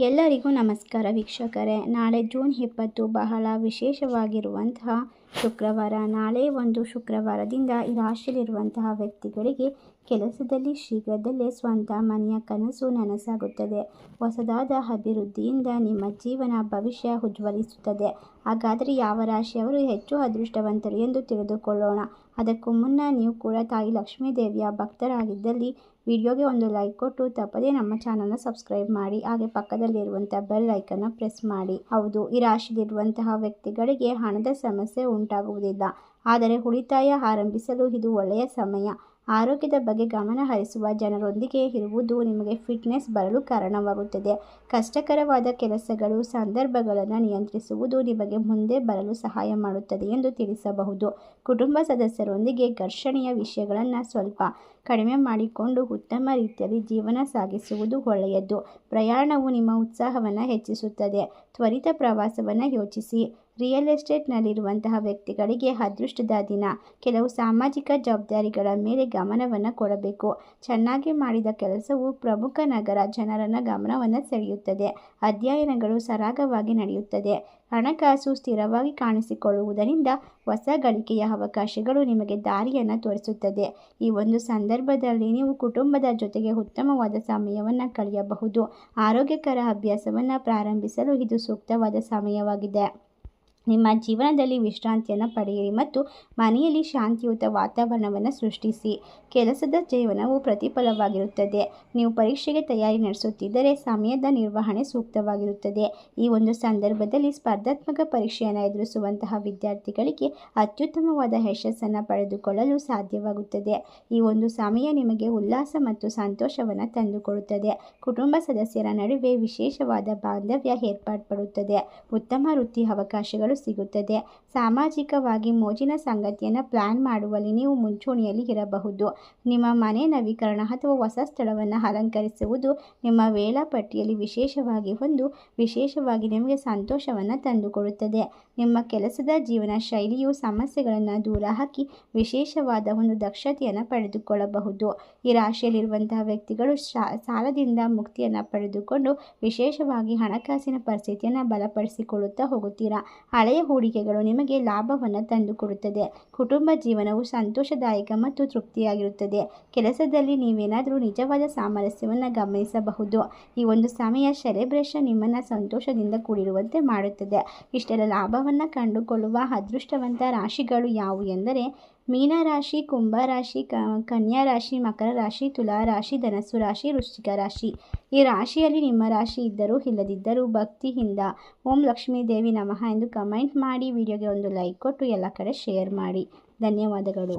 ಎಲ್ಲರಿಗೂ ನಮಸ್ಕಾರ ವೀಕ್ಷಕರೇ. ನಾಳೆ ಜೂನ್ 20 ಬಹಳ ವಿಶೇಷವಾಗಿರುವಂತಹ ಶುಕ್ರವಾರ. ನಾಳೆ ಒಂದು ಶುಕ್ರವಾರದಿಂದ ಈ ರಾಶಿಯಲ್ಲಿರುವಂತಹ ವ್ಯಕ್ತಿಗಳಿಗೆ ಕೆಲಸದಲ್ಲಿ ಶೀಘ್ರದಲ್ಲೇ ಸ್ವಂತ ಮನೆಯ ಕನಸು ನನಸಾಗುತ್ತದೆ. ಹೊಸದಾದ ಅಭಿವೃದ್ಧಿಯಿಂದ ನಿಮ್ಮ ಜೀವನ ಭವಿಷ್ಯ ಉಜ್ವಲಿಸುತ್ತದೆ. ಹಾಗಾದರೆ ಯಾವ ರಾಶಿಯವರು ಹೆಚ್ಚು ಅದೃಷ್ಟವಂತರು ಎಂದು ತಿಳಿದುಕೊಳ್ಳೋಣ. ಅದಕ್ಕೂ ಮುನ್ನ ನೀವು ಕೂಡ ತಾಯಿ ಲಕ್ಷ್ಮೀ ದೇವಿಯ ಭಕ್ತರಾಗಿದ್ದಲ್ಲಿ ವಿಡಿಯೋಗೆ ಒಂದು ಲೈಕ್ ಕೊಟ್ಟು ತಪ್ಪದೇ ನಮ್ಮ ಚಾನಲ್ನ ಸಬ್ಸ್ಕ್ರೈಬ್ ಮಾಡಿ, ಹಾಗೆ ಪಕ್ಕದಲ್ಲಿರುವಂಥ ಬೆಲ್ ಐಕನ್ನ ಪ್ರೆಸ್ ಮಾಡಿ. ಹೌದು, ಈ ರಾಶಿಯಲ್ಲಿರುವಂತಹ ವ್ಯಕ್ತಿಗಳಿಗೆ ಹಣದ ಸಮಸ್ಯೆ ಉಂಟಾಗುವುದಿಲ್ಲ, ಆದರೆ ಉಳಿತಾಯ ಆರಂಭಿಸಲು ಇದು ಒಳ್ಳೆಯ ಸಮಯ. ಆರೋಗ್ಯದ ಬಗ್ಗೆ ಗಮನ ಹರಿಸುವ ಜನರೊಂದಿಗೆ ಇರುವುದು ನಿಮಗೆ ಫಿಟ್ನೆಸ್ ಬರಲು ಕಾರಣವಾಗುತ್ತದೆ. ಕಷ್ಟಕರವಾದ ಕೆಲಸಗಳು ಸಂದರ್ಭಗಳನ್ನು ನಿಯಂತ್ರಿಸುವುದು ನಿಮಗೆ ಮುಂದೆ ಬರಲು ಸಹಾಯ ಮಾಡುತ್ತದೆ ಎಂದು ತಿಳಿಸಬಹುದು. ಕುಟುಂಬ ಸದಸ್ಯರೊಂದಿಗೆ ಘರ್ಷಣೆಯ ವಿಷಯಗಳನ್ನು ಸ್ವಲ್ಪ ಕಡಿಮೆ ಮಾಡಿಕೊಂಡು ಉತ್ತಮ ರೀತಿಯಲ್ಲಿ ಜೀವನ ಸಾಗಿಸುವುದು ಒಳ್ಳೆಯದು. ಪ್ರಯಾಣವು ನಿಮ್ಮ ಉತ್ಸಾಹವನ್ನು ಹೆಚ್ಚಿಸುತ್ತದೆ. ತ್ವರಿತ ಪ್ರವಾಸವನ್ನು ಯೋಚಿಸಿ. ರಿಯಲ್ ಎಸ್ಟೇಟ್ನಲ್ಲಿರುವಂತಹ ವ್ಯಕ್ತಿಗಳಿಗೆ ಅದೃಷ್ಟದ ದಿನ. ಕೆಲವು ಸಾಮಾಜಿಕ ಜವಾಬ್ದಾರಿಗಳ ಮೇಲೆ ಗಮನವನ್ನು ಕೊಡಬೇಕು. ಚೆನ್ನಾಗಿ ಮಾಡಿದ ಕೆಲಸವು ಪ್ರಮುಖ ನಗರ ಜನರನ್ನ ಗಮನವನ್ನು ಸೆಳೆಯುತ್ತದೆ. ಅಧ್ಯಯನಗಳು ಸರಾಗವಾಗಿ ನಡೆಯುತ್ತದೆ. ಹಣಕಾಸು ಸ್ಥಿರವಾಗಿ ಕಾಣಿಸಿಕೊಳ್ಳುವುದರಿಂದ ಹೊಸ ಗಳಿಕೆಯ ಅವಕಾಶಗಳು ನಿಮಗೆ ದಾರಿಯನ್ನು ತೋರಿಸುತ್ತದೆ. ಈ ಒಂದು ಸಂದರ್ಭದಲ್ಲಿ ನೀವು ಕುಟುಂಬದ ಜೊತೆಗೆ ಉತ್ತಮವಾದ ಸಮಯವನ್ನು ಕಳೆಯಬಹುದು. ಆರೋಗ್ಯಕರ ಅಭ್ಯಾಸವನ್ನು ಪ್ರಾರಂಭಿಸಲು ಇದು ಸೂಕ್ತವಾದ ಸಮಯವಾಗಿದೆ. ನಿಮ್ಮ ಜೀವನದಲ್ಲಿ ವಿಶ್ರಾಂತಿಯನ್ನು ಪಡೆಯಿರಿ ಮತ್ತು ಮನೆಯಲ್ಲಿ ಶಾಂತಿಯುತ ವಾತಾವರಣವನ್ನು ಸೃಷ್ಟಿಸಿ. ಕೆಲಸದ ಜೀವನವು ಪ್ರತಿಫಲವಾಗಿರುತ್ತದೆ. ನೀವು ಪರೀಕ್ಷೆಗೆ ತಯಾರಿ ನಡೆಸುತ್ತಿದ್ದರೆ ಸಮಯದ ನಿರ್ವಹಣೆ ಸೂಕ್ತವಾಗಿರುತ್ತದೆ. ಈ ಒಂದು ಸಂದರ್ಭದಲ್ಲಿ ಸ್ಪರ್ಧಾತ್ಮಕ ಪರೀಕ್ಷೆಯನ್ನು ಎದುರಿಸುವಂತಹ ವಿದ್ಯಾರ್ಥಿಗಳಿಗೆ ಅತ್ಯುತ್ತಮವಾದ ಯಶಸ್ಸನ್ನು ಪಡೆದುಕೊಳ್ಳಲು ಸಾಧ್ಯವಾಗುತ್ತದೆ. ಈ ಒಂದು ಸಮಯ ನಿಮಗೆ ಉಲ್ಲಾಸ ಮತ್ತು ಸಂತೋಷವನ್ನು ತಂದುಕೊಡುತ್ತದೆ. ಕುಟುಂಬ ಸದಸ್ಯರ ನಡುವೆ ವಿಶೇಷವಾದ ಬಾಂಧವ್ಯ ಏರ್ಪಡುತ್ತದೆ. ಉತ್ತಮ ವೃತ್ತಿ ಅವಕಾಶಗಳು ಸಿಗುತ್ತದೆ. ಸಾಮಾಜಿಕವಾಗಿ ಮೋಜಿನ ಸಂಗತಿಯನ್ನು ಪ್ಲಾನ್ ಮಾಡುವಲ್ಲಿ ನೀವು ಮುಂಚೂಣಿಯಲ್ಲಿ ಇರಬಹುದು. ನಿಮ್ಮ ಮನೆ ನವೀಕರಣ ಅಥವಾ ಹೊಸ ಸ್ಥಳವನ್ನು ಅಲಂಕರಿಸುವುದು ನಿಮ್ಮ ವೇಳಾಪಟ್ಟಿಯಲ್ಲಿ ವಿಶೇಷವಾಗಿ ನಿಮಗೆ ಸಂತೋಷವನ್ನು ತಂದುಕೊಡುತ್ತದೆ. ನಿಮ್ಮ ಕೆಲಸದ ಜೀವನ ಶೈಲಿಯು ಸಮಸ್ಯೆಗಳನ್ನು ದೂರ ಹಾಕಿ ವಿಶೇಷವಾದ ಒಂದು ದಕ್ಷತೆಯನ್ನು ಪಡೆದುಕೊಳ್ಳಬಹುದು. ಈ ರಾಶಿಯಲ್ಲಿರುವಂತಹ ವ್ಯಕ್ತಿಗಳು ಸಾಲದಿಂದ ಮುಕ್ತಿಯನ್ನು ಪಡೆದುಕೊಂಡು ವಿಶೇಷವಾಗಿ ಹಣಕಾಸಿನ ಪರಿಸ್ಥಿತಿಯನ್ನು ಬಲಪಡಿಸಿಕೊಳ್ಳುತ್ತಾ ಹೋಗುತ್ತೀರಾ. ಹಳೆಯ ಹೂಡಿಕೆಗಳು ನಿಮಗೆ ಲಾಭವನ್ನು ತಂದುಕೊಡುತ್ತದೆ. ಕುಟುಂಬ ಜೀವನವು ಸಂತೋಷದಾಯಕ ಮತ್ತು ತೃಪ್ತಿಯಾಗಿರುತ್ತದೆ. ಕೆಲಸದಲ್ಲಿ ನೀವೇನಾದರೂ ನಿಜವಾದ ಸಾಮರಸ್ಯವನ್ನು ಗಮನಿಸಬಹುದು. ಈ ಒಂದು ಸಮಯ ಸೆಲೆಬ್ರೇಷನ್ ನಿಮ್ಮನ್ನು ಸಂತೋಷದಿಂದ ಕೂಡಿರುವಂತೆ ಮಾಡುತ್ತದೆ. ಇಷ್ಟೆಲ್ಲ ಲಾಭವನ್ನು ಕಂಡುಕೊಳ್ಳುವ ಅದೃಷ್ಟವಂತ ರಾಶಿಗಳು ಯಾವುವು ಎಂದರೆ ಮೀನರಾಶಿ, ಕುಂಭರಾಶಿ, ಕನ್ಯಾ ರಾಶಿ, ಮಕರ ರಾಶಿ, ತುಲಾ ರಾಶಿ, ಧನಸ್ಸು ರಾಶಿ, ವೃಶ್ಚಿಕ ರಾಶಿ. ಈ ರಾಶಿಯಲ್ಲಿ ನಿಮ್ಮ ರಾಶಿ ಇದ್ದರೂ ಇಲ್ಲದಿದ್ದರೂ ಭಕ್ತಿಯಿಂದ ಓಂ ಲಕ್ಷ್ಮೀ ದೇವಿ ನಮಃ ಎಂದು ಕಮೆಂಟ್ ಮಾಡಿ, ವಿಡಿಯೋಗೆ ಒಂದು ಲೈಕ್ ಕೊಟ್ಟು ಎಲ್ಲ ಕಡೆ ಶೇರ್ ಮಾಡಿ. ಧನ್ಯವಾದಗಳು.